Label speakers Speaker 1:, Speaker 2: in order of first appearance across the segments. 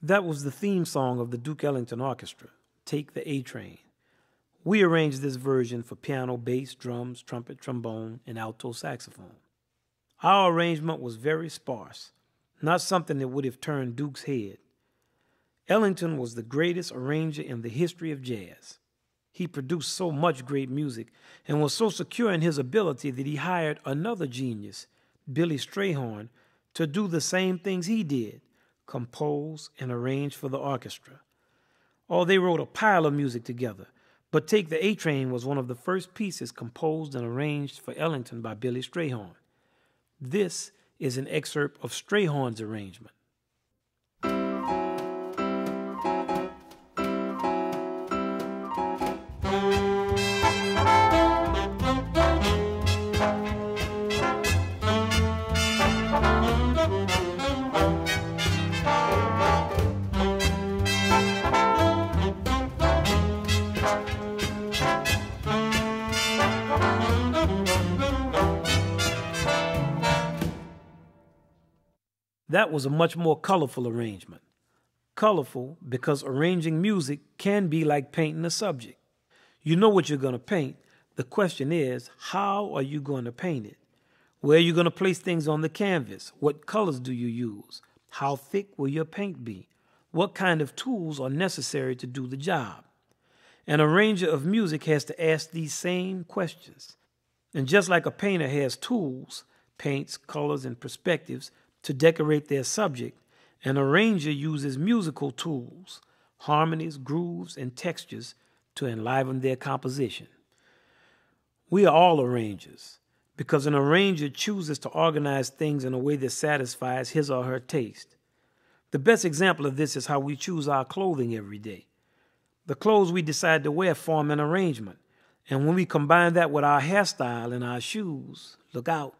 Speaker 1: That was the theme song of the Duke Ellington Orchestra, Take the A Train. We arranged this version for piano, bass, drums, trumpet, trombone, and alto saxophone. Our arrangement was very sparse, not something that would have turned Duke's head. Ellington was the greatest arranger in the history of jazz. He produced so much great music and was so secure in his ability that he hired another genius, Billy Strayhorn, to do the same things he did, compose and arrange for the orchestra. They wrote a pile of music together, but Take the A Train was one of the first pieces composed and arranged for Ellington by Billy Strayhorn. This is an excerpt of Strayhorn's arrangement. That was a much more colorful arrangement. Colorful because arranging music can be like painting a subject. You know what you're going to paint. The question is, how are you going to paint it? Where are you going to place things on the canvas? What colors do you use? How thick will your paint be? What kind of tools are necessary to do the job? An arranger of music has to ask these same questions. And just like a painter has tools, paints, colors, and perspectives, to decorate their subject, an arranger uses musical tools, harmonies, grooves, and textures to enliven their composition. We are all arrangers because an arranger chooses to organize things in a way that satisfies his or her taste. The best example of this is how we choose our clothing every day. The clothes we decide to wear form an arrangement, and when we combine that with our hairstyle and our shoes, look out.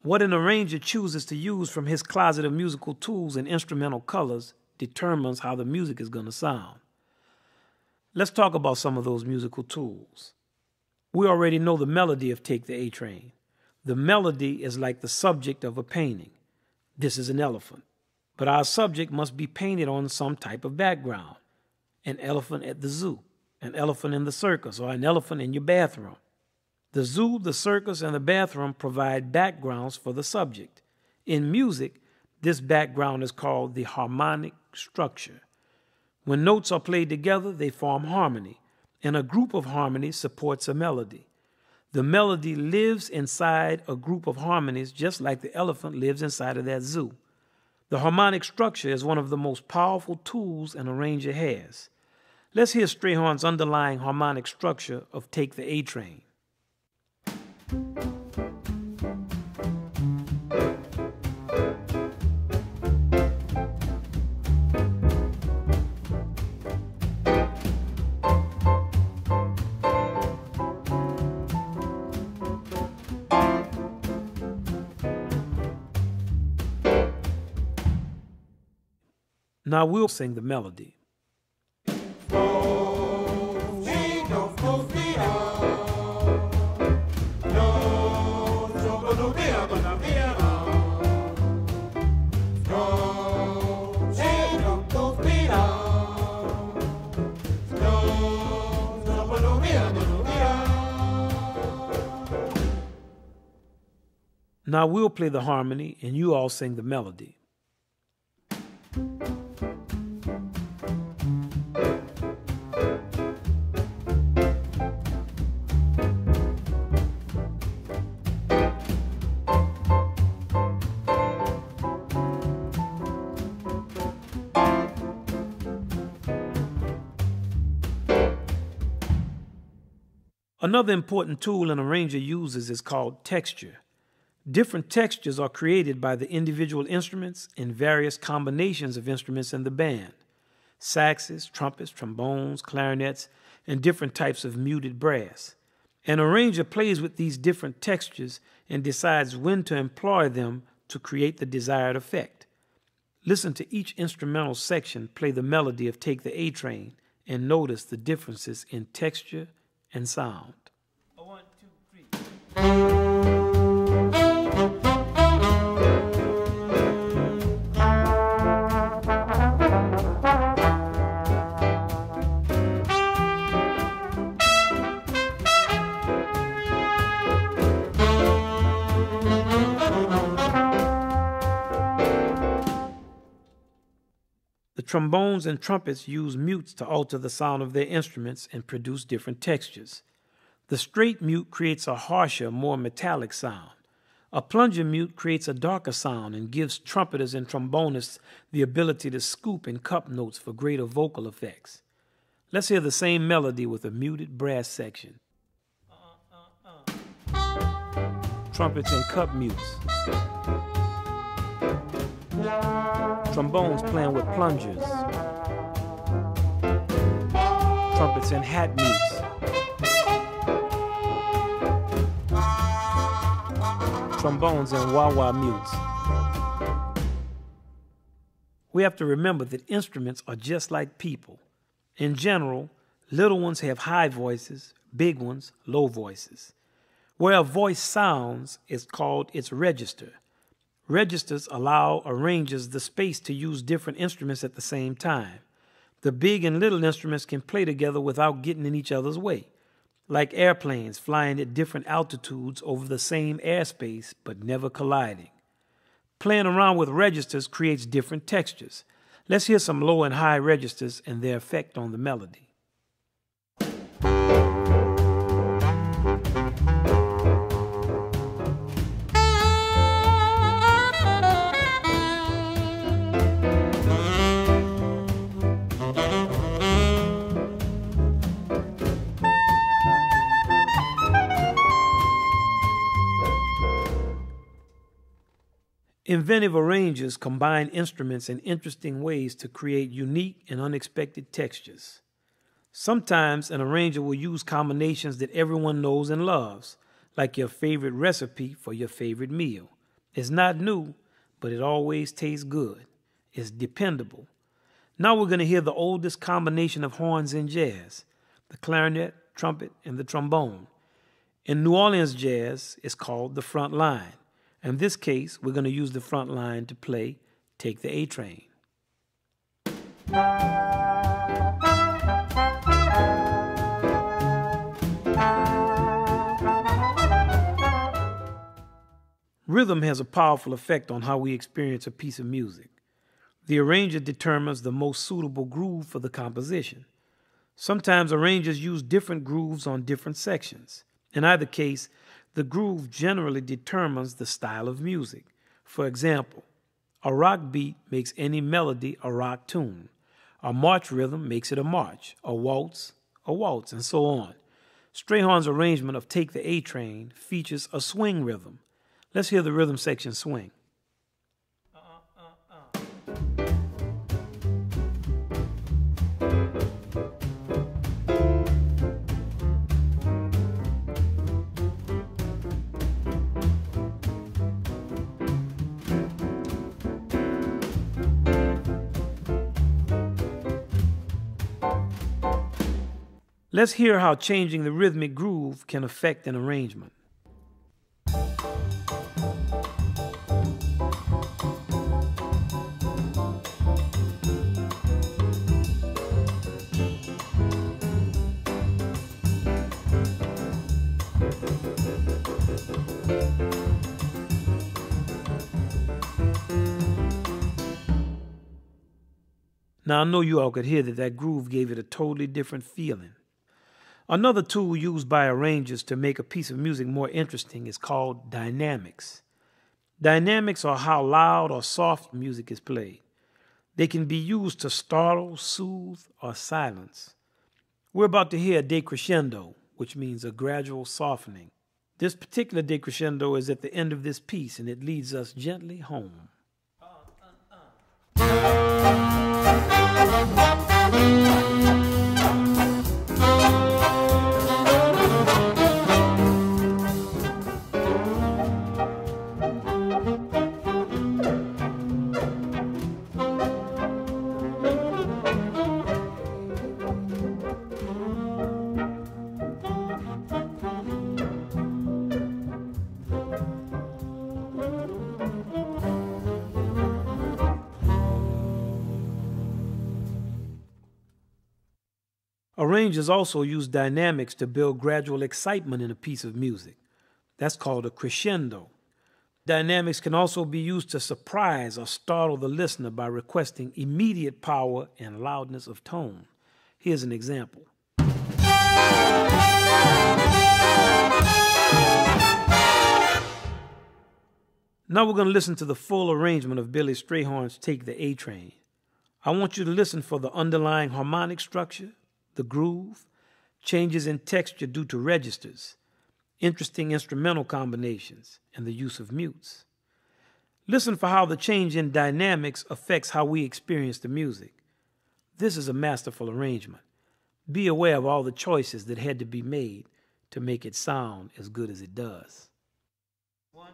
Speaker 1: What an arranger chooses to use from his closet of musical tools and instrumental colors determines how the music is going to sound. Let's talk about some of those musical tools. We already know the melody of Take the A Train. The melody is like the subject of a painting. This is an elephant. But our subject must be painted on some type of background. An elephant at the zoo, an elephant in the circus, or an elephant in your bathroom. The zoo, the circus, and the bathroom provide backgrounds for the subject. In music, this background is called the harmonic structure. When notes are played together, they form harmony, and a group of harmonies supports a melody. The melody lives inside a group of harmonies just like the elephant lives inside of that zoo. The harmonic structure is one of the most powerful tools an arranger has. Let's hear Strayhorn's underlying harmonic structure of Take the A Train. Now we'll sing the melody. Now we'll play the harmony and you all sing the melody. Another important tool an arranger uses is called texture. Different textures are created by the individual instruments and various combinations of instruments in the band. Saxes, trumpets, trombones, clarinets, and different types of muted brass. An arranger plays with these different textures and decides when to employ them to create the desired effect. Listen to each instrumental section play the melody of Take the A Train and notice the differences in texture and sound. 1, 2, 3. trombones and trumpets use mutes to alter the sound of their instruments and produce different textures. The straight mute creates a harsher, more metallic sound. A plunger mute creates a darker sound and gives trumpeters and trombonists the ability to scoop and cup notes for greater vocal effects. Let's hear the same melody with a muted brass section. Trumpets and cup mutes. Trombones playing with plungers. Trumpets and hat mutes. Trombones and wah-wah mutes. We have to remember that instruments are just like people. In general, little ones have high voices, big ones low voices. Where a voice sounds is called its register. Registers allow arrangers the space to use different instruments at the same time. The big and little instruments can play together without getting in each other's way, like airplanes flying at different altitudes over the same airspace but never colliding. Playing around with registers creates different textures. Let's hear some low and high registers and their effect on the melody. Inventive arrangers combine instruments in interesting ways to create unique and unexpected textures. Sometimes an arranger will use combinations that everyone knows and loves, like your favorite recipe for your favorite meal. It's not new, but it always tastes good. It's dependable. Now we're going to hear the oldest combination of horns in jazz, the clarinet, trumpet, and the trombone. In New Orleans jazz, it's called the front line. In this case, we're going to use the front line to play Take the A-Train. Rhythm has a powerful effect on how we experience a piece of music. The arranger determines the most suitable groove for the composition. Sometimes arrangers use different grooves on different sections. In either case, the groove generally determines the style of music. For example, a rock beat makes any melody a rock tune. A march rhythm makes it a march, a waltz, and so on. Strayhorn's arrangement of Take the A-Train features a swing rhythm. Let's hear the rhythm section swing. Let's hear how changing the rhythmic groove can affect an arrangement. Now I know you all could hear that groove gave it a totally different feeling. Another tool used by arrangers to make a piece of music more interesting is called dynamics. Dynamics are how loud or soft music is played. They can be used to startle, soothe, or silence. We're about to hear a decrescendo, which means a gradual softening. This particular decrescendo is at the end of this piece, and it leads us gently home. Arrangers also use dynamics to build gradual excitement in a piece of music. That's called a crescendo. Dynamics can also be used to surprise or startle the listener by requesting immediate power and loudness of tone. Here's an example. Now we're going to listen to the full arrangement of Billy Strayhorn's Take the A Train. I want you to listen for the underlying harmonic structure, the groove, changes in texture due to registers, interesting instrumental combinations, and the use of mutes. Listen for how the change in dynamics affects how we experience the music. This is a masterful arrangement. Be aware of all the choices that had to be made to make it sound as good as it does. 1